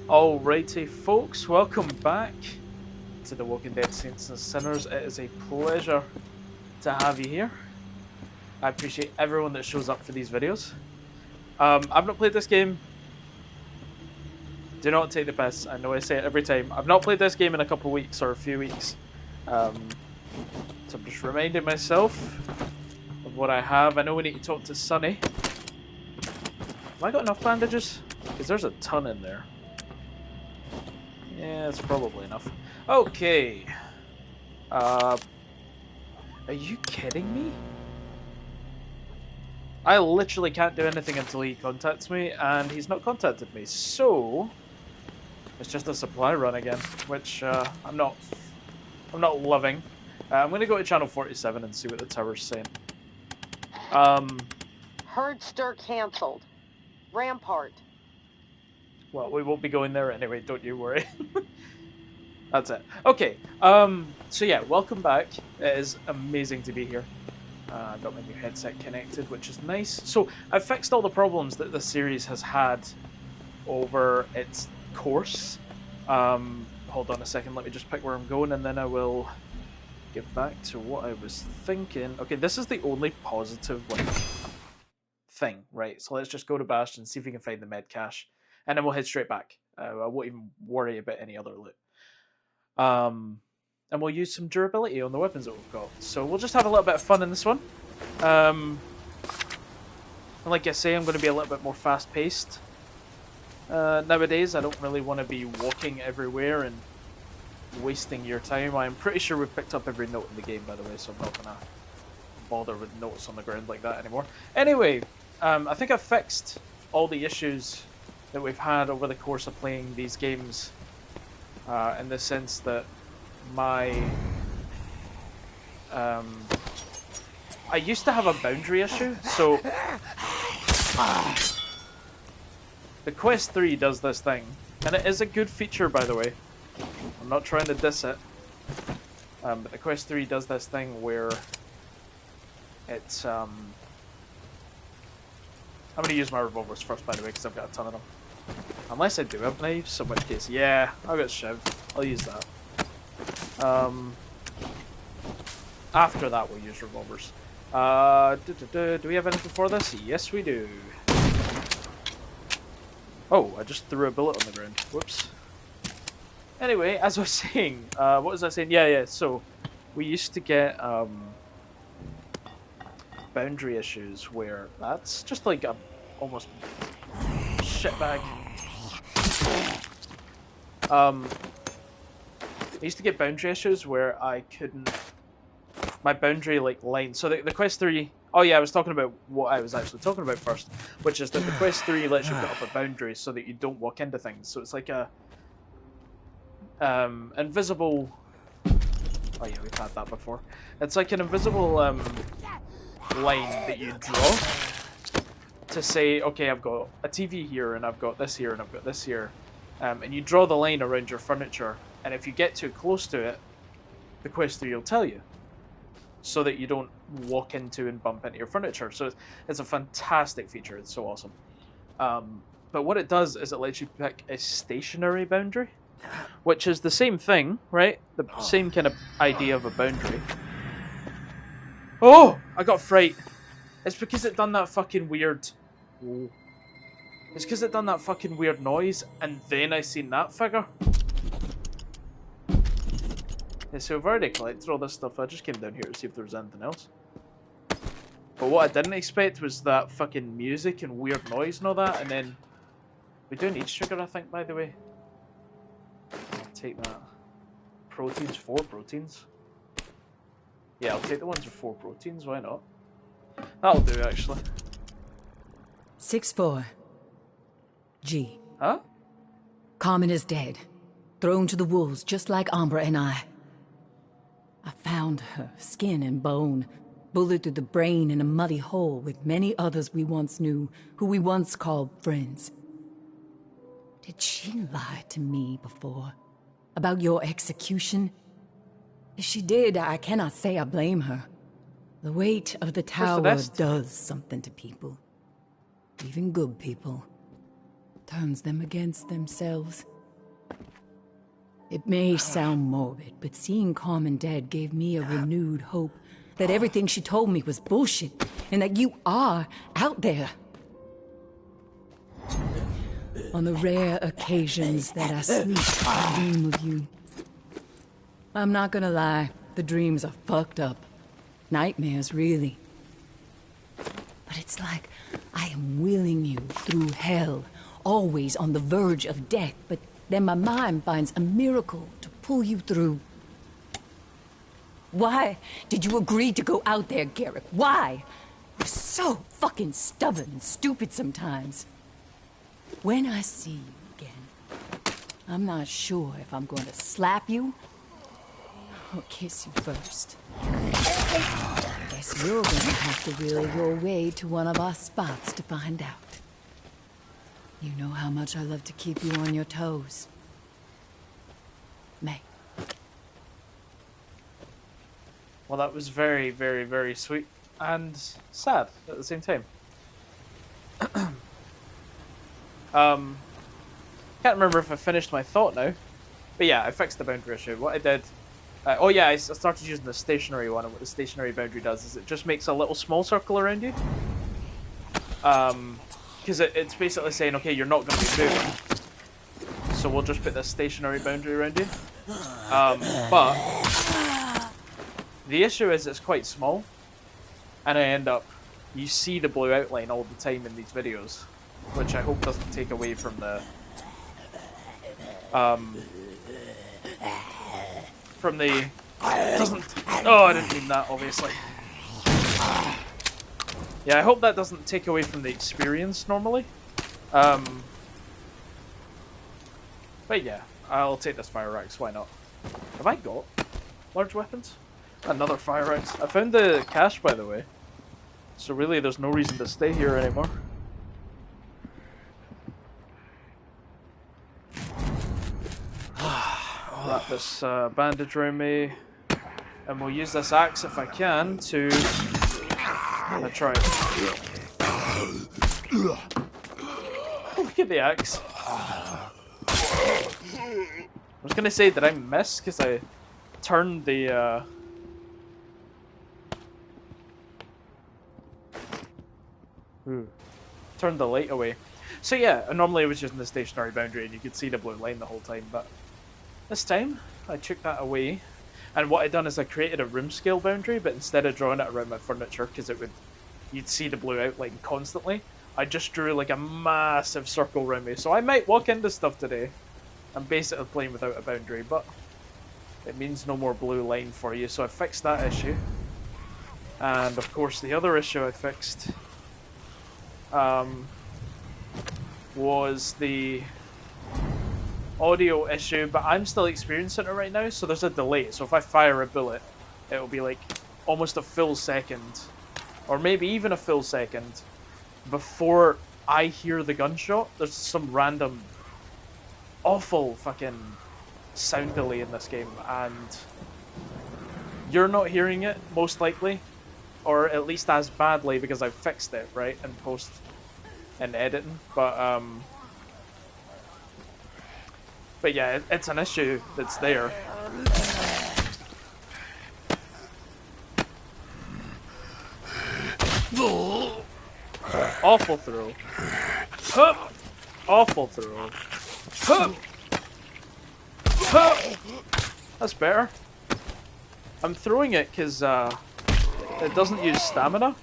Alrighty, folks, welcome back to the Walking Dead Saints and Sinners. It is a pleasure to have you here. I appreciate everyone that shows up for these videos. I've not played this game. Do not take the piss. I know I say it every time. I've not played this game in a couple of weeks or a few weeks. So I'm just reminding myself of what I have. I know we need to talk to Sunny. Have I got enough bandages? Because there's a ton in there. Yeah, it's probably enough. Okay. Are you kidding me? I literally can't do anything until he contacts me, and he's not contacted me. So it's just a supply run again, which I'm not loving. I'm gonna go to channel 47 and see what the tower's saying. Herd stir cancelled. Rampart. Well, we won't be going there anyway, don't you worry. That's it. Okay, so yeah, welcome back. It is amazing to be here. I've got my new headset connected, which is nice. So, I've fixed all the problems that the series has had over its course. Hold on a second, let me just pick where I'm going, and then I will get back to what I was thinking. Okay, this is the only positive, thing, right? So let's just go to Bastion, see if we can find the med cache, and then we'll head straight back. I won't even worry about any other loot. And we'll use some durability on the weapons that we've got. So we'll just have a little bit of fun in this one. And like I say, I'm going to be a little bit more fast-paced. Nowadays, I don't really want to be walking everywhere and wasting your time. I'm pretty sure we've picked up every note in the game, by the way, so I'm not going to bother with notes on the ground like that anymore. Anyway, I think I've fixed all the issues that we've had over the course of playing these games, in the sense that my I used to have a boundary issue, so the Quest 3 does this thing, and it is a good feature, by the way. I'm not trying to diss it, but the Quest 3 does this thing where it's I'm going to use my revolvers first, by the way, because I've got a ton of them. Unless I do have knives, in which case, yeah, I've got Shiv. I'll use that. After that, we'll use revolvers. Do we have anything for this? Yes, we do. Oh, I just threw a bullet on the ground. Whoops. Anyway, as I was saying, what was I saying? Yeah, so we used to get boundary issues where that's just like a almost shitbag. I used to get boundary issues where I couldn't, my boundary line. So the Quest 3. Oh yeah, I was talking about what I was actually talking about first, which is that the Quest 3 lets you put up a boundary so that you don't walk into things. So it's like a invisible. Oh yeah, we've had that before. It's like an invisible line that you draw to say, okay, I've got a TV here, and I've got this here, and I've got this here, and you draw the line around your furniture. And if you get too close to it, the Quest 3 will tell you, so that you don't walk into and bump into your furniture. So it's a fantastic feature. It's so awesome. But what it does is it lets you pick a stationary boundary, which is the same thing, right? The same kind of idea of a boundary. Oh, I got fright. It's because it done that fucking weird. It's because it done that fucking weird noise, and then I seen that figure. Yeah, so I've already collected all this stuff. I just came down here to see if there was anything else. But what I didn't expect was that fucking music and weird noise and all that, and then we do need sugar, I think, by the way. I'll take that. Proteins, 4 proteins. Yeah, I'll take the ones with 4 proteins, why not? That'll do, actually. 6-4. G. Huh? Carmen is dead. Thrown to the wolves, just like Ambra and I. I found her, skin and bone, bullet through the brain in a muddy hole with many others we once knew, who we once called friends. Did she lie to me before? About your execution? If she did, I cannot say I blame her. The weight of the tower does something to people. Even good people. Turns them against themselves. It may sound morbid, but seeing Carmen dead gave me a renewed hope that everything she told me was bullshit, and that you are out there. On the rare occasions that I sleep, I dream of you. I'm not gonna lie, the dreams are fucked up. Nightmares, really. But it's like I am wheeling you through hell, always on the verge of death, but then my mind finds a miracle to pull you through. Why did you agree to go out there, Garrick? Why? You're so fucking stubborn and stupid sometimes. When I see you again, I'm not sure if I'm going to slap you or kiss you first. Guess you're gonna have to wheel your way to one of our spots to find out. You know how much I love to keep you on your toes. May. Well, that was very, very, very sweet and sad at the same time. Can't remember if I finished my thought now, but yeah, I fixed the boundary issue. What I did, oh yeah, I started using the stationary one, and what the stationary boundary does is it just makes a little small circle around you. Because it's basically saying, okay, you're not going to be moving, so we'll just put this stationary boundary around you. But the issue is it's quite small, and I end up, you see the blue outline all the time in these videos, which I hope doesn't take away from the doesn't, oh, I didn't mean that, obviously. Yeah, I hope that doesn't take away from the experience normally. But yeah, I'll take this fire axe, why not? Have I got large weapons? Another fire axe. I found the cache, by the way. So really there's no reason to stay here anymore. I'll wrap this bandage around me. And we'll use this axe if I can to... I'm gonna try it. Look at the axe. I was gonna say, did I miss? Because I turned the... turned the light away. So yeah, normally I was using the stationary boundary and you could see the blue line the whole time, but this time I took that away. And what I done is I created a room scale boundary, but instead of drawing it around my furniture, because you'd see the blue outline constantly, I just drew like a massive circle around me. So I might walk into stuff today. I'm basically playing without a boundary, but it means no more blue line for you. So I fixed that issue. And of course the other issue I fixed was the audio issue, but I'm still experiencing it right now, so there's a delay. So if I fire a bullet, it'll be like almost a full second, or maybe even a full second, before I hear the gunshot. There's some random awful fucking sound delay in this game, and you're not hearing it, most likely, or at least as badly, because I've fixed it, right, in post and editing, but yeah, it's an issue that's there. Awful throw. Hup! Awful throw. Hup! Hup! That's better. I'm throwing it because it doesn't use stamina.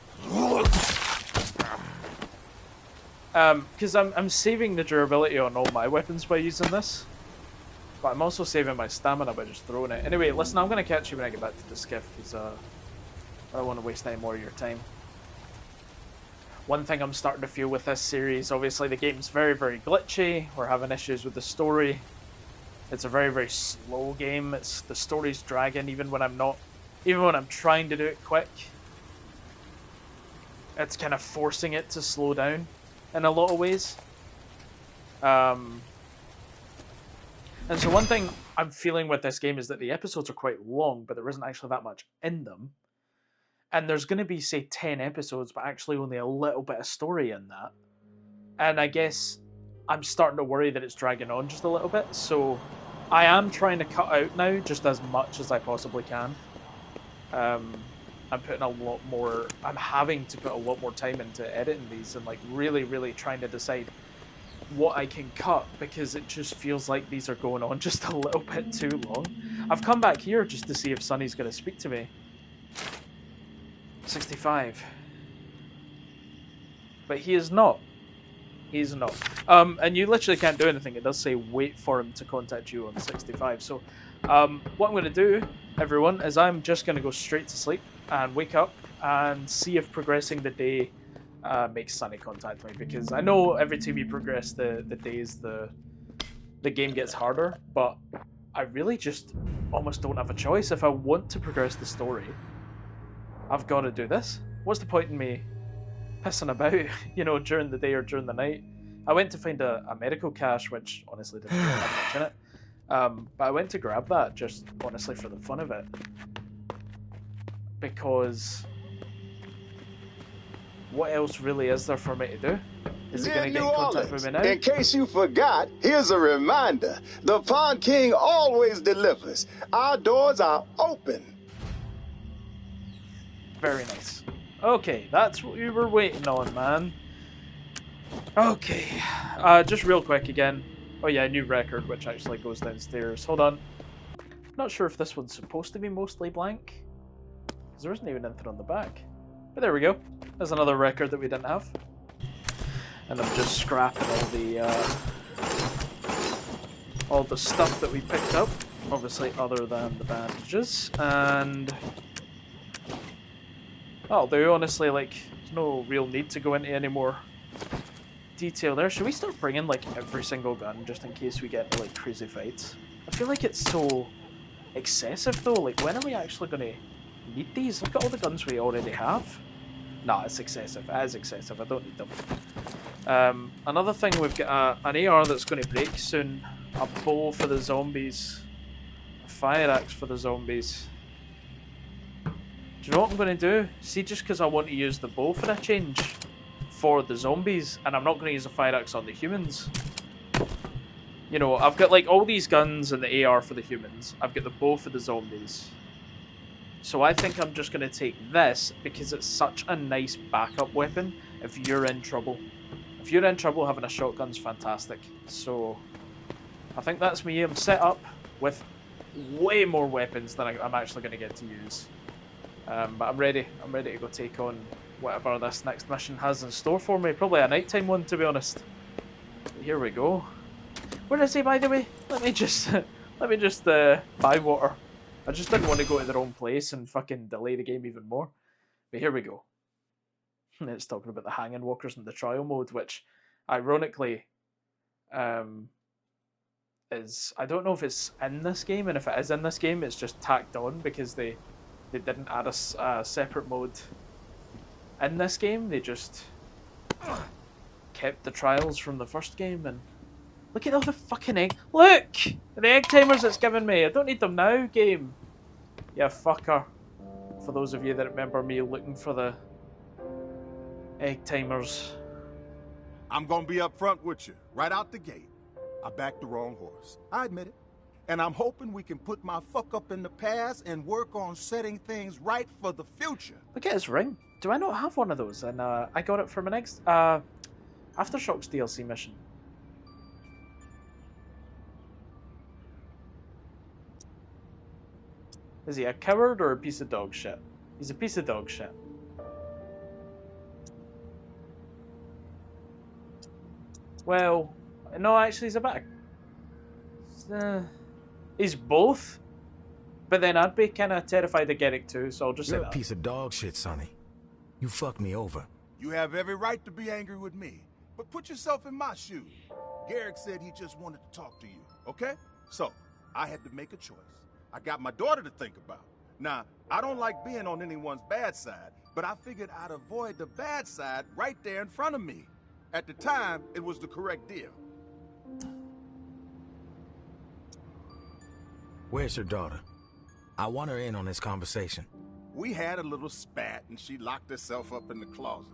Because I'm saving the durability on all my weapons by using this. But I'm also saving my stamina by just throwing it. Anyway, listen, I'm going to catch you when I get back to the skiff, because I don't want to waste any more of your time. One thing I'm starting to feel with this series, obviously the game's very, very glitchy. We're having issues with the story. It's a very, very slow game. The story's dragging even when I'm trying to do it quick. It's kind of forcing it to slow down in a lot of ways. And so one thing I'm feeling with this game is that the episodes are quite long, but there isn't actually that much in them. And there's going to be, say, 10 episodes, but actually only a little bit of story in that. And I guess I'm starting to worry that it's dragging on just a little bit. So I am trying to cut out now just as much as I possibly can. I'm putting a lot more. I'm having to put a lot more time into editing these and like really, really trying to decide what I can cut because it just feels like these are going on just a little bit too long. I've come back here just to see if Sonny's going to speak to me. 65. But he is not. He's not. And you literally can't do anything. It does say wait for him to contact you on 65. So what I'm going to do, everyone, is I'm just going to go straight to sleep and wake up and see if progressing the day makes Sunny contact me. Because I know every time you progress the days, the game gets harder. But I really just almost don't have a choice. If I want to progress the story, I've got to do this. What's the point in me pissing about, you know, during the day or during the night? I went to find a medical cache, which honestly didn't really have much in it. But I went to grab that just honestly for the fun of it. Because what else really is there for me to do? Is he going to get in contact with me now? In case you forgot, here's a reminder. The Pond King always delivers. Our doors are open. Very nice. Okay, that's what we were waiting on, man. Okay, just real quick again. Oh yeah, new record, which actually goes downstairs. Hold on. Not sure if this one's supposed to be mostly blank, because there isn't even anything on the back. But there we go. There's another record that we didn't have. And I'm just scrapping all the stuff that we picked up, obviously other than the bandages, and that'll do. Honestly, like, there's no real need to go into any more detail there. Should we start bringing like every single gun just in case we get into like crazy fights? I feel like it's so excessive though. Like, when are we actually going to need these? Look at all the guns we already have. Nah, it's excessive. It is excessive. I don't need them. Another thing, we've got an AR that's going to break soon. A bow for the zombies. A fire axe for the zombies. Do you know what I'm going to do? See, just because I want to use the bow for a change for the zombies, and I'm not going to use a fire axe on the humans. You know, I've got like all these guns and the AR for the humans. I've got the bow for the zombies. So I think I'm just going to take this because it's such a nice backup weapon if you're in trouble. If you're in trouble, having a shotgun's fantastic. So I think that's me. I'm set up with way more weapons than I'm actually going to get to use. But I'm ready. I'm ready to go take on whatever this next mission has in store for me. Probably a nighttime one, to be honest. But here we go. Where is he, by the way? Let me just buy water. I just didn't want to go to the wrong place and fucking delay the game even more. But here we go. It's talking about the hanging walkers in the trial mode, which, ironically, is, I don't know if it's in this game, and if it is in this game, it's just tacked on because they didn't add a separate mode in this game. They just kept the trials from the first game. And look at all the fucking egg. Look! The egg timers it's given me. I don't need them now, game. Yeah, fucker. For those of you that remember me looking for the egg timers. I'm gonna be up front with you, right out the gate. I backed the wrong horse. I admit it. And I'm hoping we can put my fuck up in the past and work on setting things right for the future. Look at his ring. Do I not have one of those? And I got it from an Aftershocks DLC mission. Is he a coward or a piece of dog shit? He's a piece of dog shit. Well, no, actually, he's a bit. He's both. But then I'd be kind of terrified of Garrick too, so I'll just say that. You're a piece of dog shit, Sonny. You fucked me over. You have every right to be angry with me, but put yourself in my shoes. Garrick said he just wanted to talk to you, okay? So, I had to make a choice. I got my daughter to think about. Now, I don't like being on anyone's bad side, but I figured I'd avoid the bad side right there in front of me. At the time, it was the correct deal. Where's your daughter? I want her in on this conversation. We had a little spat, and she locked herself up in the closet.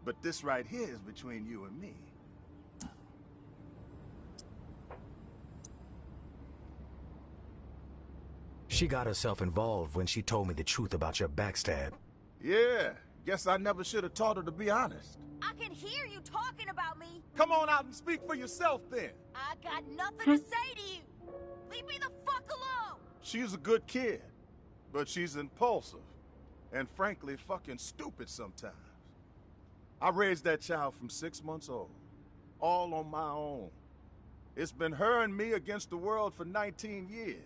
But this right here is between you and me. She got herself involved when she told me the truth about your backstab. Yeah, guess I never should have taught her to be honest. I can hear you talking about me. Come on out and speak for yourself then. I got nothing to say to you. Leave me the fuck alone. She's a good kid, but she's impulsive and frankly fucking stupid sometimes. I raised that child from 6 months old, all on my own. It's been her and me against the world for 19 years.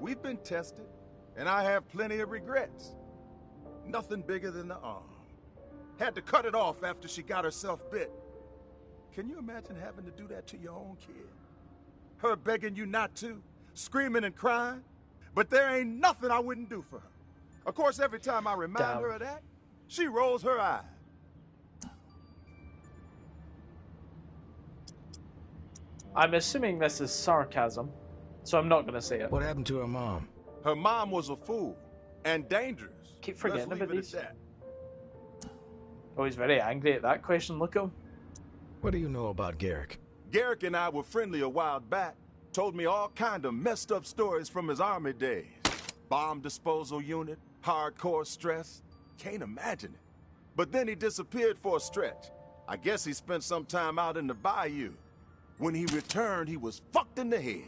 We've been tested, and I have plenty of regrets. Nothing bigger than the arm. Had to cut it off after she got herself bit. Can you imagine having to do that to your own kid? Her begging you not to, screaming and crying, but there ain't nothing I wouldn't do for her. Of course, every time I remind her of that, she rolls her eyes. I'm assuming this is sarcasm, so I'm not going to say it. What happened to her mom? Her mom was a fool and dangerous. Keep forgetting Let's about leave it these. at that. Oh, he's very angry at that question. Look at him. What do you know about Garrick? Garrick and I were friendly a while back. Told me all kind of messed up stories from his army days. Bomb disposal unit, hardcore stress. Can't imagine it. But then he disappeared for a stretch. I guess he spent some time out in the bayou. When he returned, he was fucked in the head.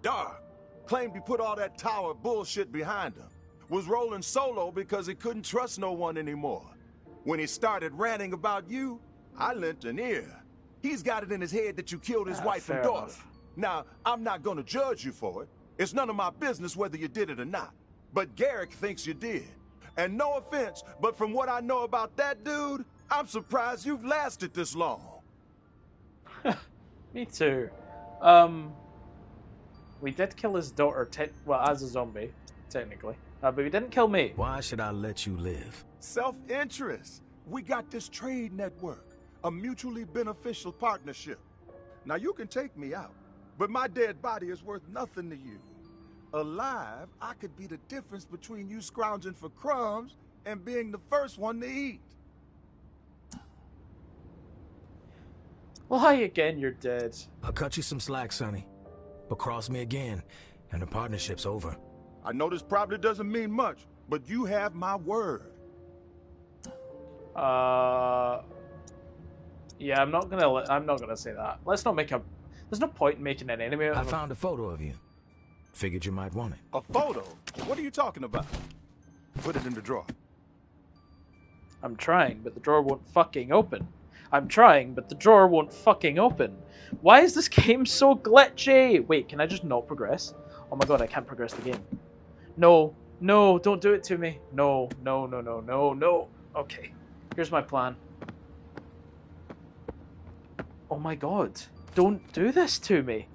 Dark. Claimed he put all that tower bullshit behind him. Was rolling solo because he couldn't trust no one anymore. When he started ranting about you, I lent an ear. He's got it in his head that you killed his wife and fair daughter. enough. Now, I'm not gonna judge you for it. It's none of my business whether you did it or not. But Garrick thinks you did. And no offense, but from what I know about that dude, I'm surprised you've lasted this long. Me too. We did kill his daughter, well, as a zombie, technically. But we didn't kill me. Why should I let you live? Self-interest. We got this trade network, a mutually beneficial partnership. Now you can take me out, but my dead body is worth nothing to you. Alive, I could be the difference between you scrounging for crumbs and being the first one to eat. Lie again, you're dead. I'll cut you some slack, Sonny. But cross me again, and the partnership's over. I know this probably doesn't mean much, but you have my word. Yeah, I'm not gonna say that. Let's not make a. There's no point in making an enemy out I of him. found a photo of you. Figured you might want it. A photo? What are you talking about? Put it in the drawer. I'm trying, but the drawer won't fucking open. I'm trying, but the drawer won't fucking open. Why is this game so glitchy? Wait, can I just not progress? Oh my god, I can't progress the game. No, no, don't do it to me. No, no, no, no, no, no. Okay, here's my plan. Oh my god, don't do this to me.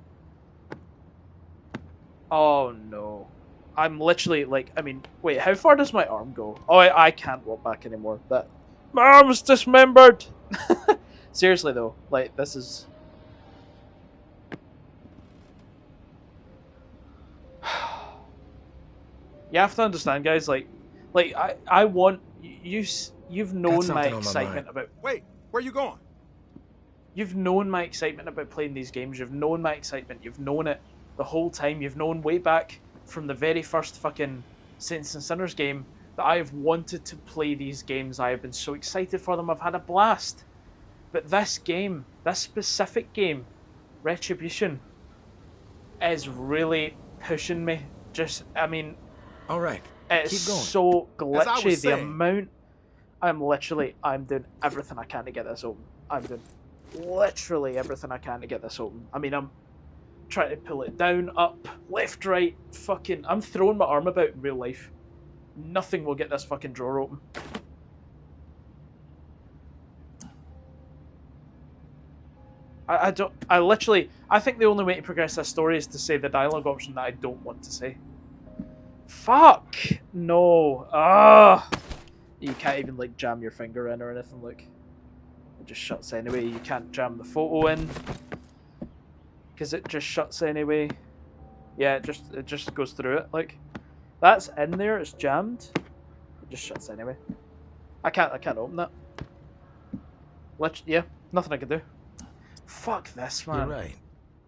Oh no. I'm literally like, I mean, wait, how far does my arm go? Oh, I can't walk back anymore. My arm's dismembered! Seriously though, like, this is... You have to understand, guys, like I want... You've known my excitement about... Wait, where you going? You've known my excitement about playing these games. You've known my excitement. You've known it the whole time. You've known way back from the very first fucking Saints and Sinners game that I have wanted to play these games. I have been so excited for them. I've had a blast. But this game, this specific game, Retribution, is really pushing me. Just, I mean... All right, it's keep going. so glitchy. The saying, amount... I'm doing everything I can to get this open. I'm doing literally everything I can to get this open. I mean, I'm trying to pull it down, up, left, right, fucking... I'm throwing my arm about in real life. Nothing will get this fucking drawer open. I think the only way to progress this story is to say the dialogue option that I don't want to say. Fuck! No. Ah! You can't even, like, jam your finger in or anything, like... It just shuts anyway. You can't jam the photo in. Because it just shuts anyway. Yeah, it just goes through it, like... That's in there, it's jammed. It just shuts anyway. I can't open that. Yeah, nothing I can do. Fuck this, man. You're right.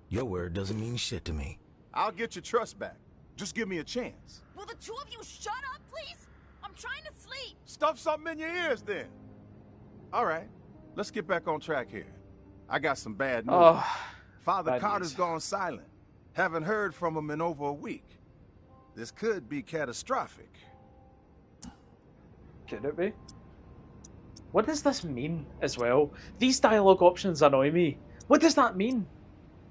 Your word doesn't mean shit to me. I'll get your trust back. Just give me a chance. Will the two of you shut up, please? I'm trying to sleep. Stuff something in your ears then. All right, let's get back on track here. I got some bad news. Oh, Father bad Carter's news. gone silent. Haven't heard from him in over a week. This could be catastrophic. Could it be? What does this mean as well? These dialogue options annoy me. What does that mean?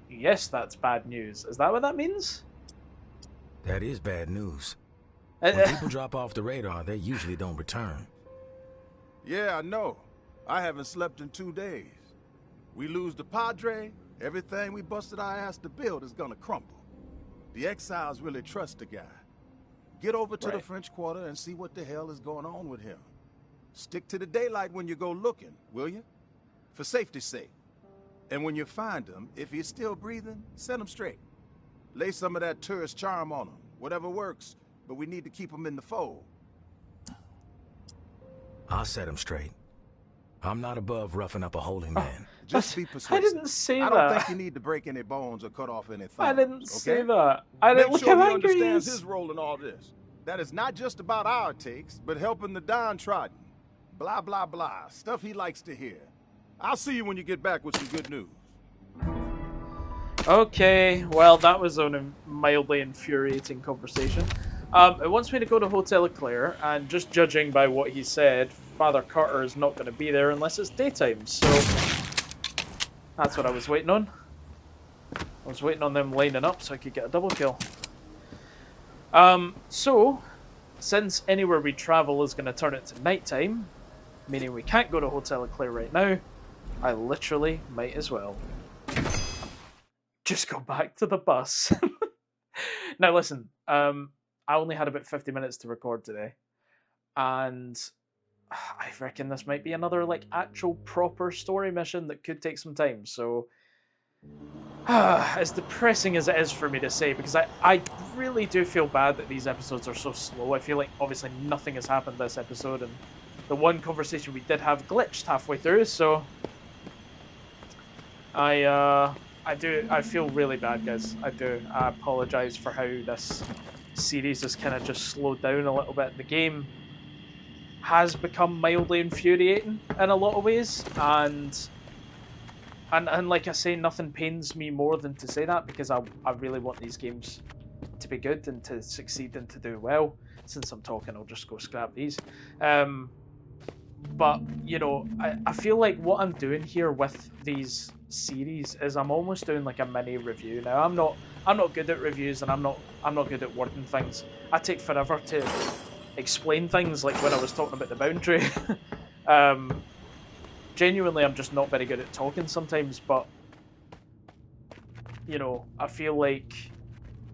Yes, that's bad news. Is that what that means? That is bad news. When people drop off the radar, they usually don't return. Yeah, I know. I haven't slept in 2 days. We lose the Padre, everything we busted our ass to build is gonna crumble. The exiles really trust the guy. Get over to the French Quarter and see what the hell is going on with him. Stick to the daylight when you go looking, will you? For safety's sake. And when you find him, if he's still breathing, set him straight. Lay some of that tourist charm on him, whatever works, but we need to keep him in the fold. I'll set him straight. I'm not above roughing up a holy man. Just be persuasive. I didn't say I that. don't think you need to break any bones or cut off any thumbs. I didn't okay? say that. I didn't Make look sure how he angry he understands is. his role in all this. That is not just about our takes, but helping the downtrodden. Blah, blah, blah. Stuff he likes to hear. I'll see you when you get back with some good news. Okay, well, that was a mildly infuriating conversation. It wants me to go to Hotel Eclair, and just judging by what he said, Father Carter is not going to be there unless it's daytime, so that's what I was waiting on. I was waiting on them lining up so I could get a double kill. So, since anywhere we travel is going to turn it to nighttime, meaning we can't go to Hotel Eclair right now, I literally might as well just go back to the bus. Now listen, I only had about 50 minutes to record today, and I reckon this might be another like actual proper story mission that could take some time, so as depressing as it is for me to say, because I really do feel bad that these episodes are so slow. I feel like obviously nothing has happened this episode, and the one conversation we did have glitched halfway through, so I feel really bad, guys. I do. I apologize for how this series has kind of just slowed down a little bit. The game has become mildly infuriating in a lot of ways, and like I say, nothing pains me more than to say that, because I really want these games to be good and to succeed and to do well. Since I'm talking, I'll just go scrap these. But, you know, I feel like what I'm doing here with these series is I'm almost doing like a mini review. Now, I'm not good at reviews, and I'm not good at wording things. I take forever to explain things, like when I was talking about the boundary. Genuinely, I'm just not very good at talking sometimes, but, you know, I feel like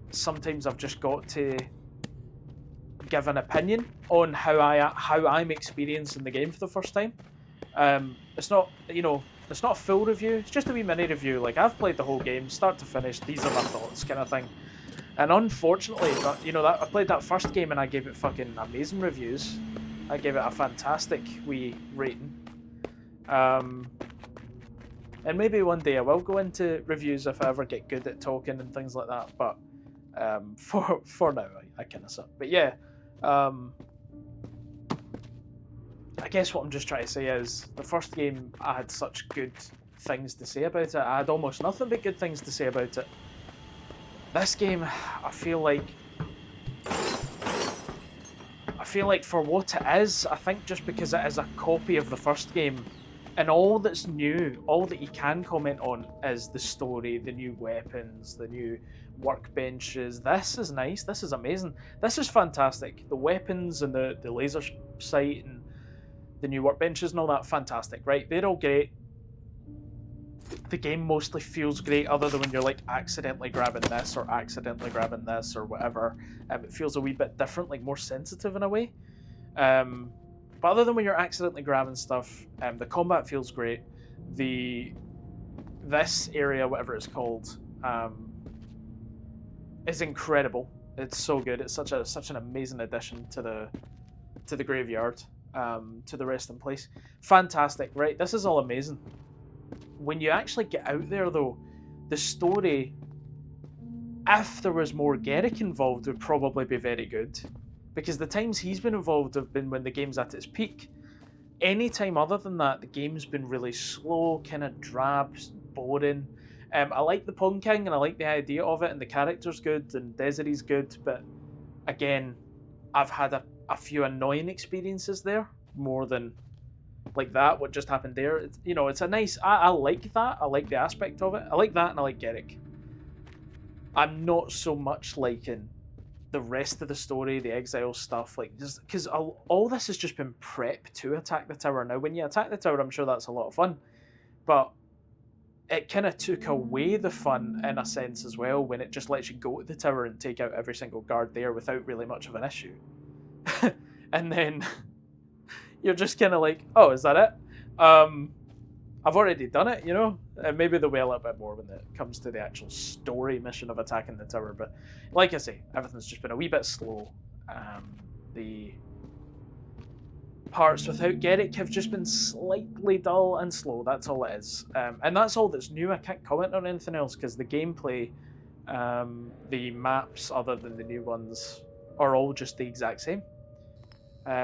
sometimes I've just got to give an opinion on how I'm experiencing the game for the first time. It's not, you know, it's not a full review, it's just a wee mini review. Like, I've played the whole game, start to finish, these are my thoughts, kind of thing. And unfortunately, you know, I played that first game and I gave it fucking amazing reviews. I gave it a fantastic wee rating. And maybe one day I will go into reviews if I ever get good at talking and things like that, but for now I kind of suck. But yeah, I guess what I'm just trying to say is, the first game I had such good things to say about it. I had almost nothing but good things to say about it. This game, I feel like for what it is, I think just because it is a copy of the first game, and all that's new, all that you can comment on is the story, the new weapons, the new workbenches. This is nice, this is amazing, this is fantastic. The weapons and the laser sight and the new workbenches and all that, fantastic, right? They're all great. The game mostly feels great, other than when you're like accidentally grabbing this or accidentally grabbing this or whatever. It feels a wee bit different, like more sensitive in a way. But other than when you're accidentally grabbing stuff, the combat feels great. This area, whatever it's called, is incredible. It's so good. It's such an amazing addition to the graveyard, to the resting place. Fantastic, right? This is all amazing. When you actually get out there, though, the story if there was more Garrick involved, would probably be very good. Because the times he's been involved have been when the game's at its peak. Any time other than that, the game's been really slow, kind of drab, boring. I like the Pong King and I like the idea of it, and the character's good and Desiree's good, but again, I've had a few annoying experiences there more than like that. What just happened there? It's a nice. I like that. I like the aspect of it. I like that, and I like Garrick. I'm not so much liking the rest of the story, the exile stuff, like just because all this has just been prep to attack the tower. Now, when you attack the tower, I'm sure that's a lot of fun, but it kind of took away the fun in a sense as well when it just lets you go to the tower and take out every single guard there without really much of an issue. And then you're just kind of like, oh, is that it? I've already done it, maybe there'll be a little bit more when it comes to the actual story mission of attacking the tower, but like I say, everything's just been a wee bit slow. The parts without Garrick have just been slightly dull and slow, that's all it is. And that's all that's new. I can't comment on anything else because the gameplay, the maps other than the new ones, are all just the exact same.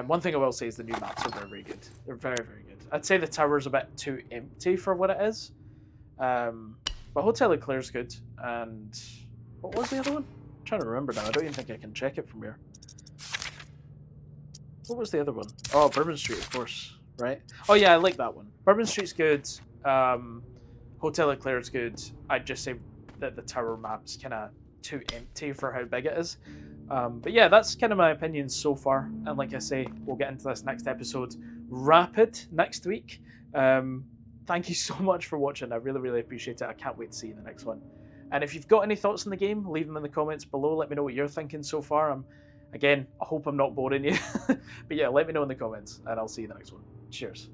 One thing I will say is the new maps are very, very good. They're very, very good. I'd say the tower's a bit too empty for what it is. But Hotel Eclair's good. And what was the other one? I'm trying to remember now. I don't even think I can check it from here. What was the other one? Oh, Bourbon Street, of course. Right? Oh yeah, I like that one. Bourbon Street's good. Hotel Eclair's good. I'd just say that the tower map's kind of too empty for how big it is. But yeah, that's kind of my opinion so far. And like I say, we'll get into this next episode rapid next week. Thank you so much for watching. I really, really appreciate it. I can't wait to see you in the next one. And if you've got any thoughts on the game, leave them in the comments below. Let me know what you're thinking so far. Again, I hope I'm not boring you. But yeah, let me know in the comments, and I'll see you in the next one. Cheers.